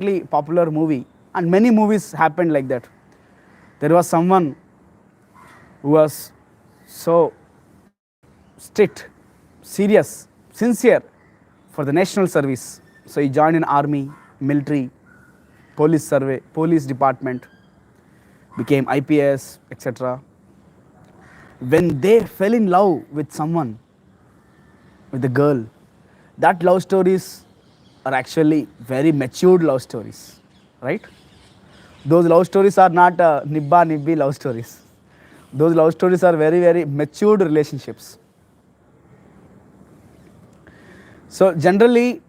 popular movie, and many movies happened like that. There was someone who was so strict, serious, sincere for the national service. So he joined in army, military, police department, became IPS, etc. When they fell in love with someone, with a girl, that love stories are actually very matured love stories, right? Those love stories are not nibba nibbi love stories. Those love stories are very, very matured relationships. So generally,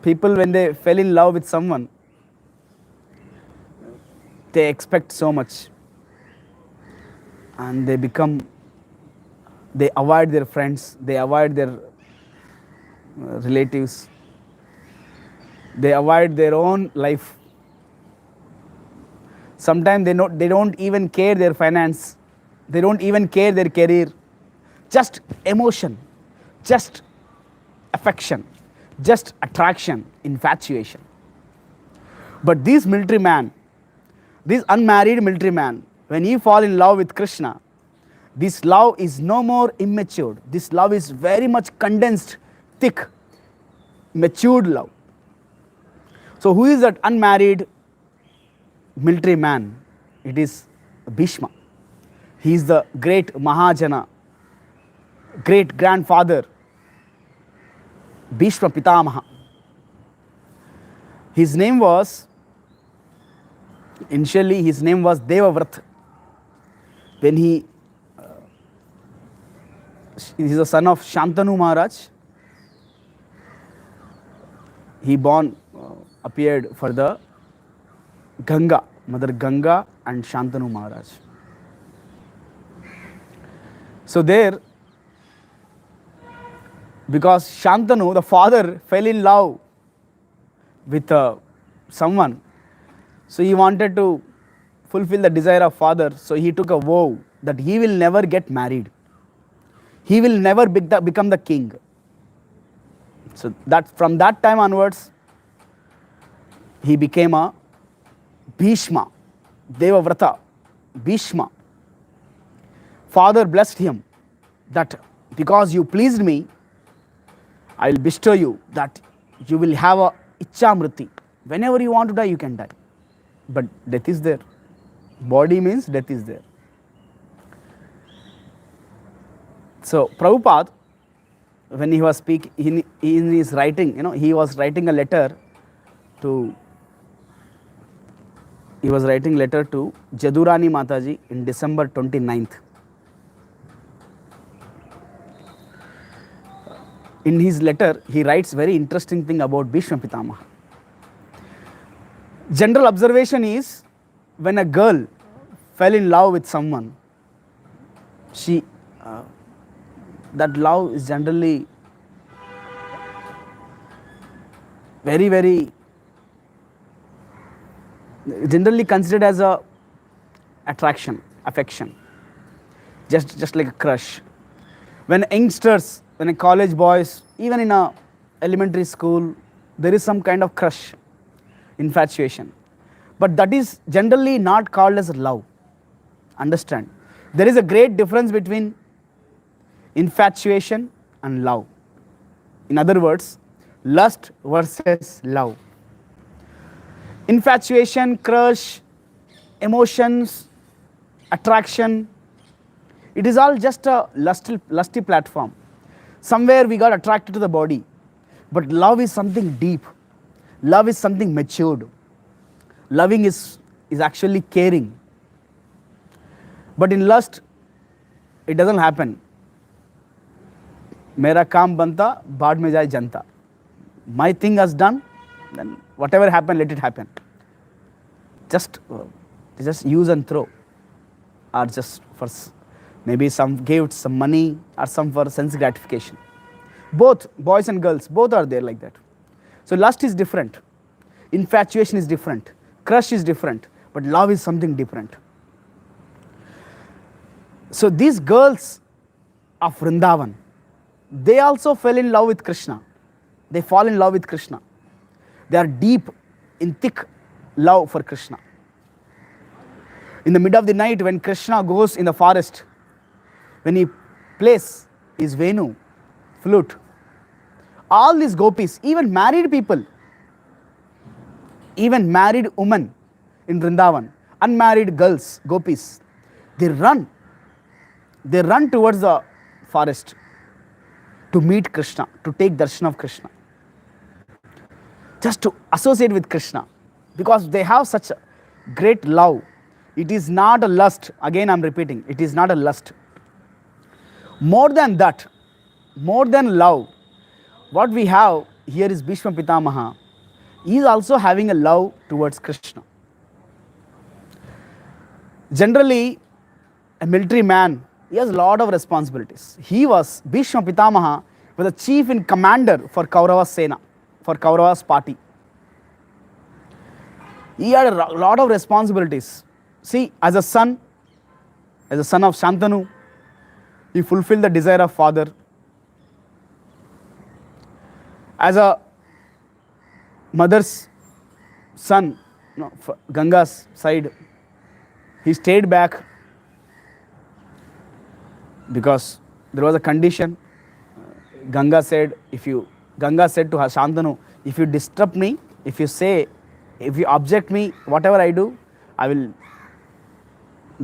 people, when they fell in love with someone, they expect so much, and they avoid their friends, they avoid their relatives, they avoid their own life. Sometimes they don't even care their finance, they don't even care their career, just emotion, just affection, just attraction, infatuation. But this military man, this unmarried military man, when he fall in love with Krishna, this love is no more immature. This love is very much condensed, thick, matured love. So who is that unmarried military man? It is Bhishma. He is the great Mahajana, great grandfather, Bhishma Pitamaha. His name was, initially his name was Devavrat. When he is the son of Shantanu Maharaj, he appeared for the Ganga, Mother Ganga and Shantanu Maharaj. So there, because Shantanu, the father, fell in love with someone, so he wanted to fulfill the desire of father, so he took a vow that he will never get married. He will never become the king. So that from that time onwards, he became a Bhishma, Devavrata, Bhishma. Father blessed him that because you pleased me, I will bestow you that you will have a Ichamriti. Whenever you want to die, you can die. But death is there. Body means death is there. So Prabhupada, when he was speaking, in his writing, he was writing a letter to Jadurani Mataji in December 29th. In his letter, he writes very interesting thing about Bhishma Pitamaha. General observation is, when a girl fell in love with someone, that love is generally very, very generally considered as a attraction, affection, just like a crush. When youngsters, when a college boys, even in a elementary school, there is some kind of crush, infatuation. But that is generally not called as love. Understand? There is a great difference between infatuation and love. In other words, lust versus love. Infatuation, crush, emotions, attraction, it is all just a lusty platform. Somewhere we got attracted to the body. But love is something deep. Love is something matured. Loving is actually caring. But in lust, it doesn't happen. Mera kaam banta, baad mein jaye janta. My thing is done, then whatever happened, let it happen. Just use and throw, or just for maybe some gifts, some money, or some for sense gratification. Both boys and girls, both are there like that. So lust is different, infatuation is different, crush is different, but love is something different. So these girls of Vrindavan, they also fell in love with Krishna. They fall in love with Krishna. They are deep in thick love for Krishna. In the mid of the night, when Krishna goes in the forest, when he plays his Venu, flute, all these gopis, even married people, even married women in Vrindavan, unmarried girls, gopis, they run towards the forest to meet Krishna, to take darshan of Krishna, just to associate with Krishna, because they have such a great love. It is not a lust. Again, I am repeating, it is not a lust. More than that, more than love, what we have here is Bhishma Pitamaha. He is also having a love towards Krishna. Generally, a military man, he has a lot of responsibilities. Bhishma Pitamaha was the chief in commander for Kaurava Sena, for Kaurava's party. He had a lot of responsibilities. See, as a son of Shantanu, he fulfilled the desire of father. As a mother's son, Ganga's side, he stayed back because there was a condition. Ganga said to Shantanu, if you disturb me, if you object me, whatever I do, I will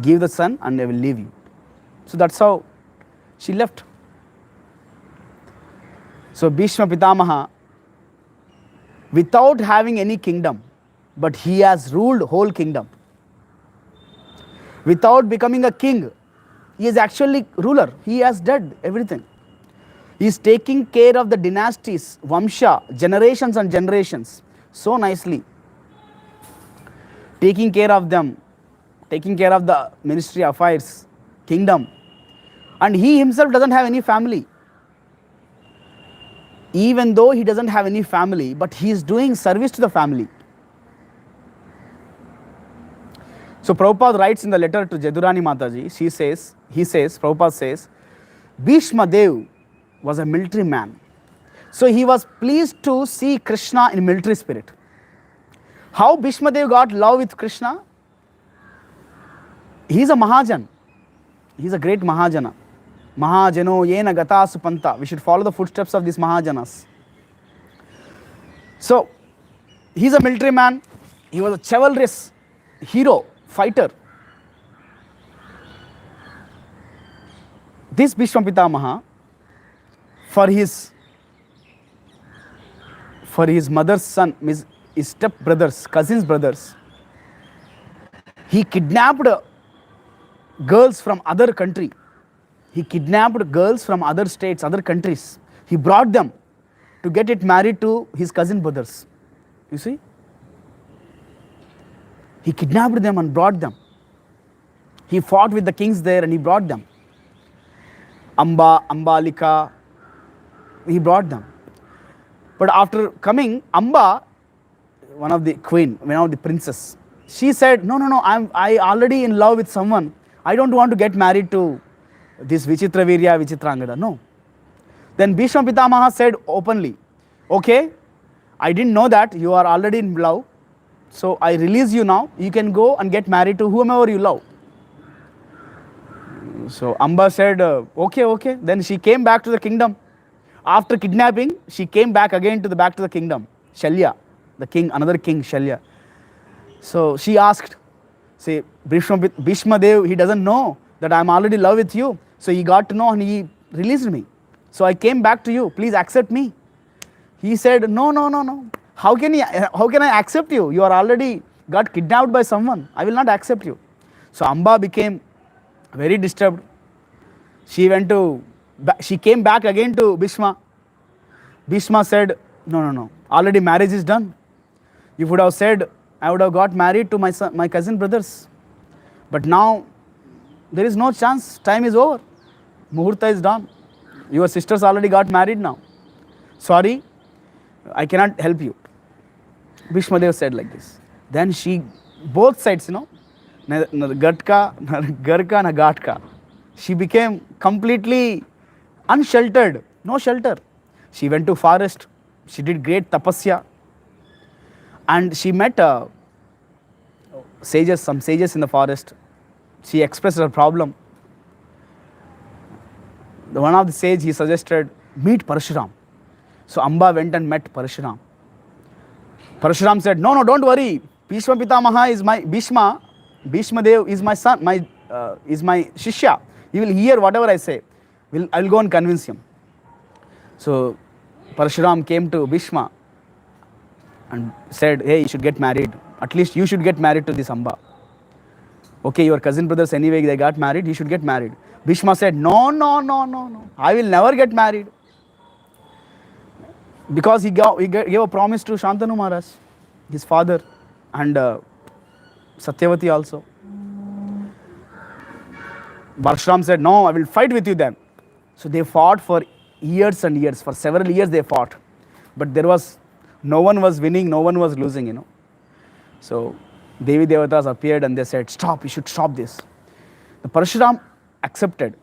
give the son and I will leave you. So that's how she left. So Bhishma Pitamaha, without having any kingdom, but he has ruled whole kingdom. Without becoming a king, he is actually ruler. He has done everything. He is taking care of the dynasties, Vamsha, generations and generations, so nicely. Taking care of them, taking care of the ministry affairs, kingdom. And he himself doesn't have any family. Even though he doesn't have any family, but he is doing service to the family. So Prabhupada writes in the letter to Jadurani Mataji, Prabhupada says, Bhishma Dev was a military man. So he was pleased to see Krishna in military spirit. How Bhishma Dev got love with Krishna? He is a Mahajan. He is a great Mahajana. Mahajano yena gata supanta. We should follow the footsteps of these Mahajanas. So, he is a military man. He was a chivalrous hero, fighter. This Bhishma Pitamaha, for his mother's son, his step brothers, cousins' brothers, he kidnapped girls from other country. He kidnapped girls from other states, other countries. He brought them to get it married to his cousin brothers. You see? He kidnapped them and brought them. He fought with the kings there and he brought them. Amba, Ambalika, he brought them. But after coming, Amba, one of the princess, she said, no, I already in love with someone. I don't want to get married to this Vichitravirya, Vichitrangada. No. Then Bhishma Pitamaha said openly, okay, I didn't know that you are already in love. So I release you now. You can go and get married to whomever you love. So Amba said, okay. Then she came back to the kingdom. After kidnapping, she came back again back to the kingdom. Shalya, the king, another king, Shalya. So she asked, say, Bhishma Dev, he doesn't know that I am already in love with you. So he got to know and he released me. So I came back to you. Please accept me. He said, no. How can I accept you? You are already got kidnapped by someone. I will not accept you. So Amba became very disturbed. She came back again to Bhishma. Bhishma said, no. Already marriage is done. You would have said, I would have got married to my cousin brothers. But now, there is no chance. Time is over. Muhurta is done. Your sisters already got married now. Sorry, I cannot help you. Bhishma Dev said like this. Then both sides, neither Garka, na Gatka. She became completely unsheltered, no shelter. She went to forest. She did great tapasya. And she met some sages in the forest. She expressed her problem. One of the sage, he suggested, meet Parshuram. So Amba went and met Parshuram. Parshuram said, no, don't worry. Bhishma Pitamaha is my Bhishma Dev is my son, is my Shishya. He will hear whatever I say. I will go and convince him. So Parshuram came to Bhishma and said, hey, you should get married. At least you should get married to this Amba. Okay, your cousin brothers anyway, they got married, he should get married. Bhishma said, no. I will never get married. Because he gave a promise to Shantanu Maharaj, his father, and Satyavati also. Parshuram said, no, I will fight with you then. So they fought for years and years. For several years they fought. But no one was winning, no one was losing, So Devi Devatas appeared and they said, stop, you should stop this. The Parshuram accepted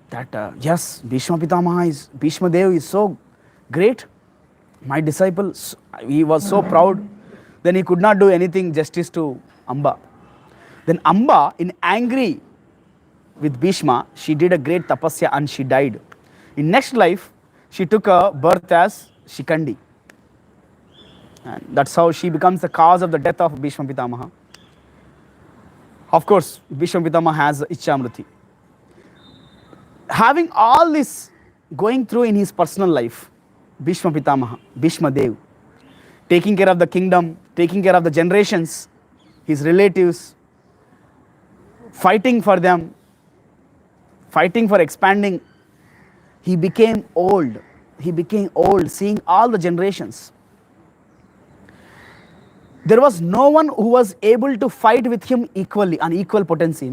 that, yes, Bhishma Dev is so great. My disciple, he was so proud. Then he could not do anything justice to Amba. Then Amba, in angry with Bhishma, she did a great tapasya and she died. In next life, she took a birth as Shikandi. And that's how she becomes the cause of the death of Bhishma Pitamaha. Of course, Bhishma Pitamaha has Ichamruti. Having all this going through in his personal life, Bhishma Pitamaha, Bhishma Dev, taking care of the kingdom, taking care of the generations, his relatives, fighting for them, fighting for expanding. He became old, seeing all the generations. There was no one who was able to fight with him equally, an equal potency,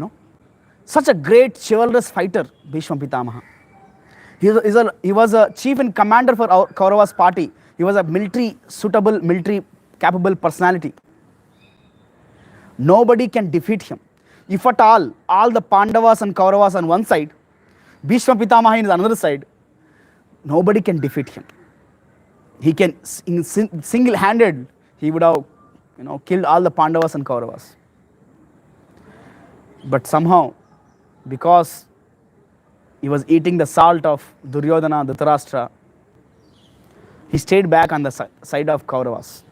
Such a great chivalrous fighter, Bhishma Pitamaha. He was a chief and commander for our Kaurava's party. He was a military capable personality. Nobody can defeat him. If at all the Pandavas and Kauravas on one side, Bhishma Pitamaha on the other side, nobody can defeat him. He can, in single-handed, he would have killed all the Pandavas and Kauravas. But somehow, because he was eating the salt of Duryodhana, Dhritarashtra, he stayed back on the side of Kauravas.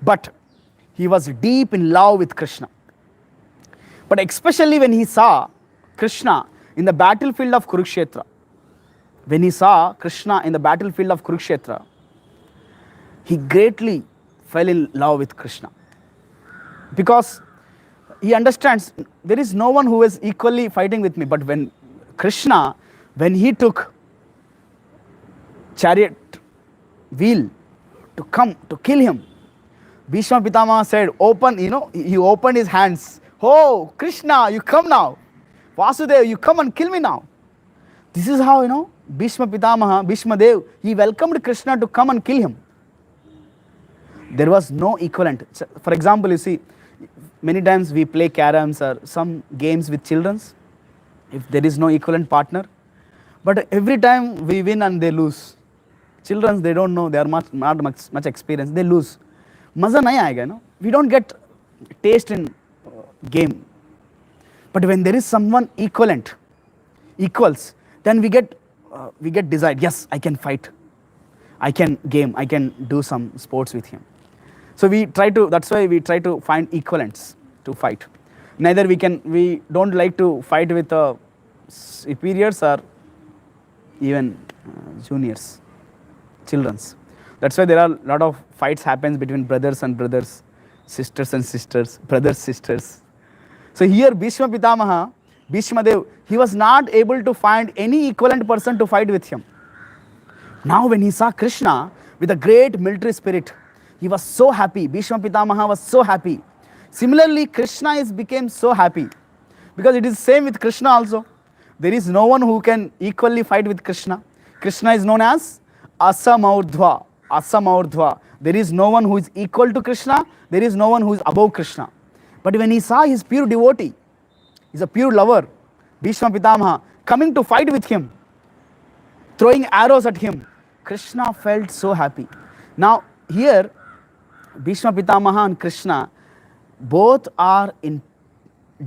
But he was deep in love with Krishna. But especially when he saw Krishna in the battlefield of Kurukshetra, he greatly fell in love with Krishna. Because he understands there is no one who is equally fighting with me. But when Krishna, when he took chariot wheel to come to kill him, Bhishma Pitamaha said, he opened his hands. Oh, Krishna, you come now. Vasudeva, you come and kill me now. This is how, Bhishma Pitamaha, Bhishma Dev, he welcomed Krishna to come and kill him. There was no equivalent. For example, you see, many times we play caroms or some games with children, if there is no equivalent partner. But every time we win and they lose. Children, they don't know, they are not much experienced, they lose. Maza nahi aayega, we don't get taste in game. But when there is someone equals, then we get desired. Yes, I can fight. I can game. I can do some sports with him. So that's why we try to find equivalents to fight. Neither we don't like to fight with superiors or even juniors, children's. That's why there are a lot of fights happens between brothers and brothers, sisters and sisters, brothers, sisters. So here Bhishma Pitamaha, Bhishma Dev, he was not able to find any equivalent person to fight with him. Now when he saw Krishna with a great military spirit, he was so happy. Bhishma Pitamaha was so happy. Similarly, Krishna became so happy. Because it is same with Krishna also. There is no one who can equally fight with Krishna. Krishna is known as Asamaurdhva. There is no one who is equal to Krishna. There is no one who is above Krishna. But when he saw his pure devotee, he's a pure lover, Bhishma Pitamaha, coming to fight with him, throwing arrows at him, Krishna felt so happy. Now here, Bhishma Pitamaha and Krishna both are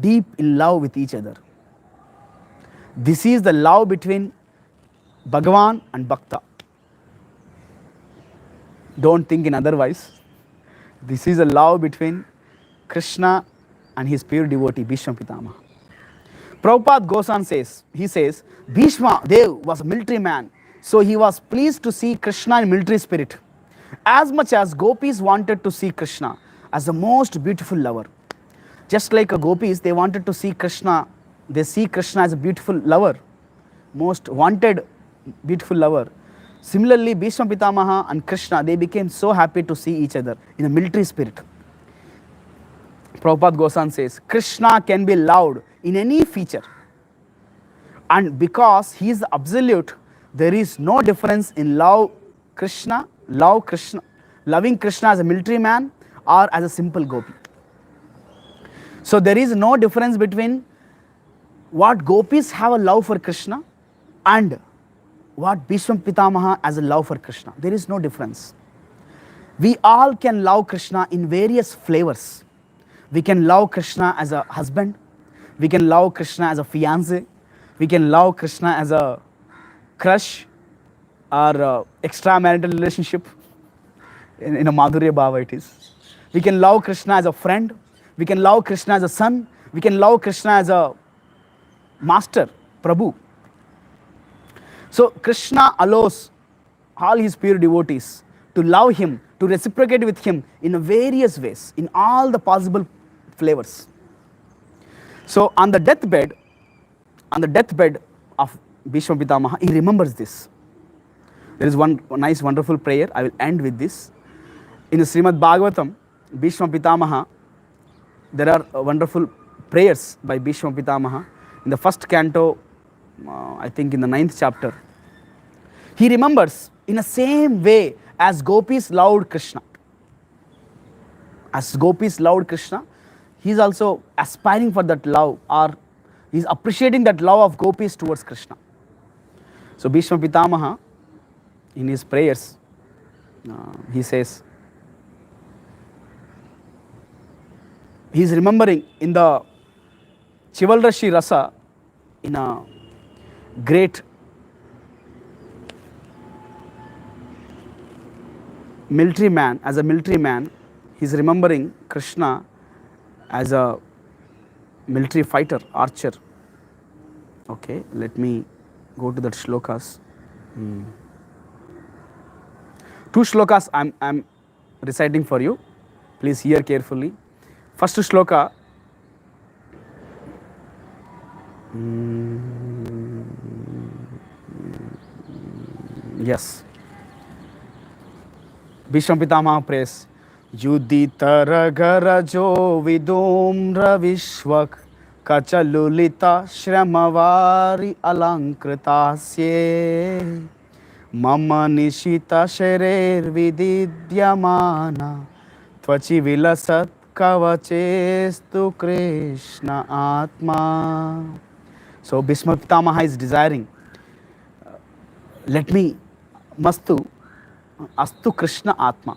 deep in love with each other. This is the love between Bhagavan and Bhakta. Don't think in otherwise. This is a love between Krishna and his pure devotee, Bhishma Pitamaha. Prabhupada goes on says, he says, Bhishma Dev was a military man, so he was pleased to see Krishna in military spirit, as much as gopis wanted to see Krishna as the most beautiful lover. Just like a gopis, they wanted to see Krishna, they see Krishna as a beautiful lover, most wanted beautiful lover. Similarly, Bhishma Pitamaha and Krishna, they became so happy to see each other in a military spirit. Prabhupada goes on says, Krishna can be loved in any feature. And because he is the absolute, there is no difference in loving Krishna as a military man or as a simple gopi. So there is no difference between what gopis have a love for Krishna and what Bhishma Pitamaha has a love for Krishna. There is no difference. We all can love Krishna in various flavors. We can love Krishna as a husband. We can love Krishna as a fiancé. We can love Krishna as a crush or extramarital relationship. In a Madhurya Bhava it is. We can love Krishna as a friend. We can love Krishna as a son. We can love Krishna as a master, Prabhu. So Krishna allows all his pure devotees to love him, to reciprocate with him in various ways, in all the possible flavors. So on the deathbed of Bhishma Pitamaha, he remembers this. There is one nice wonderful prayer. I will end with this. In the Srimad Bhagavatam, Bhishma Pitamaha, there are wonderful prayers by Bhishma Pitamaha. In the first canto, I think in the 9th chapter, he remembers in the same way as gopis loved Krishna. As gopis loved Krishna, he is also aspiring for that love, or he is appreciating that love of gopis towards Krishna. So Bhishma Pitamaha, in his prayers, he says, he is remembering in the Chivalrashi Rasa, in a great military man, as a military man, he is remembering Krishna as a military fighter, archer. Okay, let me go to that shlokas. Two shlokas I'm reciting for you. Please hear carefully. First shloka. Yes. Bhishma Pitamaha prays, Yudita Ragarajo Vidumra Vishwak Kachalulita Shramavāri Alankritasye Mama Nishita Sharer Vididyamana Tvachi Vilasat Kavachestu Krishna Atma. So Bhishma Pitamaha is desiring, let me Mastu Astu Krishna Atma.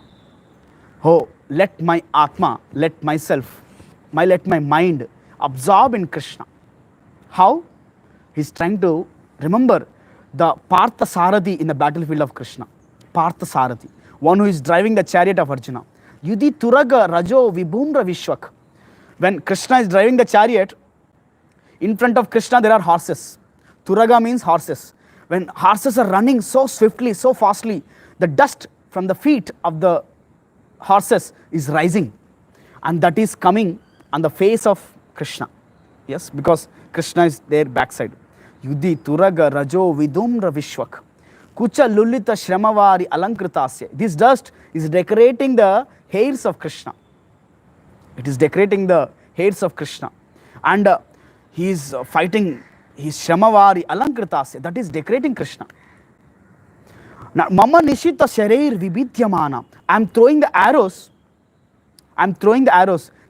Oh, let my Atma, let myself, let my mind absorb in Krishna. How? He's trying to remember the Partha Sarathi in the battlefield of Krishna. Partha Sarathi, one who is driving the chariot of Arjuna. Yudi Turaga Rajo Vibhumra Vishwak. When Krishna is driving the chariot, in front of Krishna there are horses. Turaga means horses. When horses are running so swiftly, so fastly, the dust from the feet of the horses is rising, and that is coming on the face of Krishna. Yes, because Krishna is their backside. Yudhi Turaga Rajo Vidumra Vishwak Kucha Lulita Shramavāri Alankritasya. This dust is decorating the hairs of Krishna. It is decorating the hairs of Krishna. And he is fighting his Shramavāri Alankritasya, that is decorating Krishna. Now, Mama Nishita Sharir Vibhidyamana. I am throwing the arrows.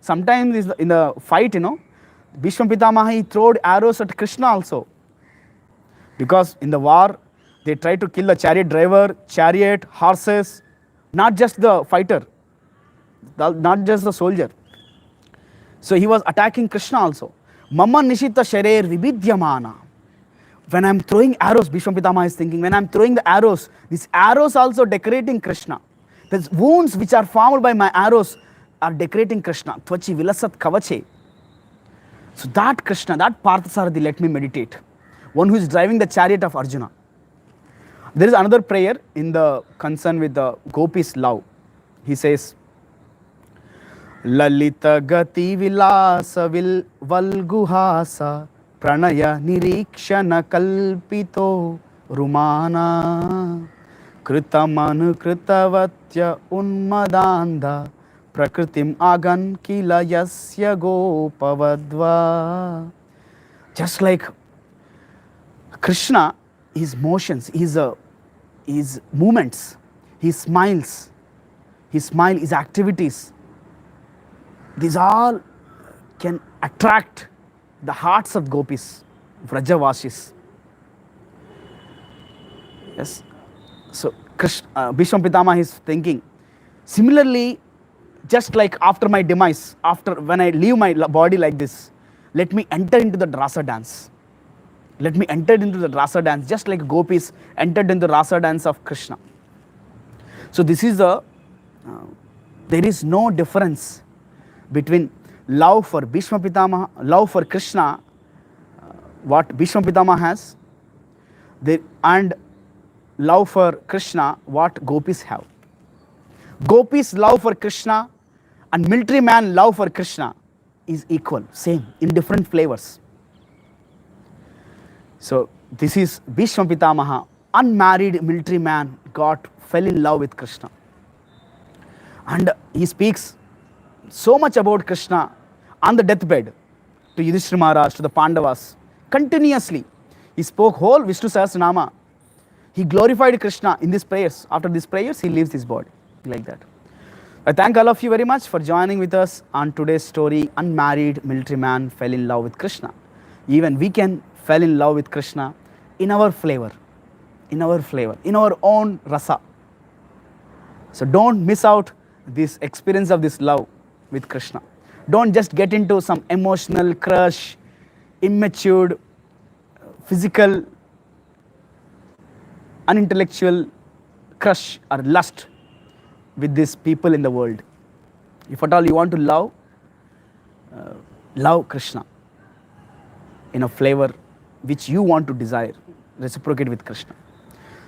Sometimes in the fight, Bhishma Pitamaha, he threw arrows at Krishna also. Because in the war, they try to kill the chariot driver, chariot, horses, not just the fighter. not just the soldier. So he was attacking Krishna also. Mama Nishita Sharir Vibhidyamana. When I'm throwing arrows, Bhishma Pitama is thinking, when I'm throwing the arrows, these arrows also decorating Krishna. The wounds which are formed by my arrows are decorating Krishna. Tvachi Vilasat Kavache. So that Krishna, that Parthasarathi, let me meditate. One who is driving the chariot of Arjuna. There is another prayer in the concern with the gopis' love. He says, Lalita Gati Vilasa Valguhasa Pranaya Nirikshana Kalpito Rumana Kritamanu Kritavatya Unmadanda Prakritim Agan Kila Yasya Gopavadva. Just like Krishna, his motions, his movements, his smiles, his activities, these all can attract the hearts of gopis, Vrajavasis. Yes. So Bhishma Pitama is thinking, similarly, just like after my demise, after when I leave my body like this, let me enter into the rasa dance. Let me enter into the rasa dance, just like gopis entered into the rasa dance of Krishna. So this is there is no difference between love for Bhishma Pitama, love for Krishna, what Bhishma Pitama has, and love for Krishna, what gopis have. Gopis' love for Krishna and military man love for Krishna is equal, same, in different flavors. So this is Bhishma Pitamaha, unmarried military man, fell in love with Krishna. And he speaks so much about Krishna on the deathbed to Yudhishthira Maharaj, to the Pandavas. Continuously, he spoke whole Vishnu Sahasranama. He glorified Krishna in these prayers. After these prayers, he leaves his body, like that. I thank all of you very much for joining with us on today's story, Unmarried Military Man Fell in Love with Krishna. Even we can fall in love with Krishna in our flavor, in our own rasa. So don't miss out this experience of this love with Krishna. Don't just get into some emotional crush, immature, physical, unintellectual crush or lust with these people in the world. If at all you want to love Krishna in a flavor which you want to desire, reciprocate with Krishna.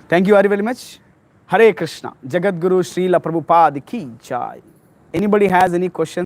Thank you very, very much. Hare Krishna. Jagat Guru Srila Prabhupada Ki Jai. Anybody has any questions?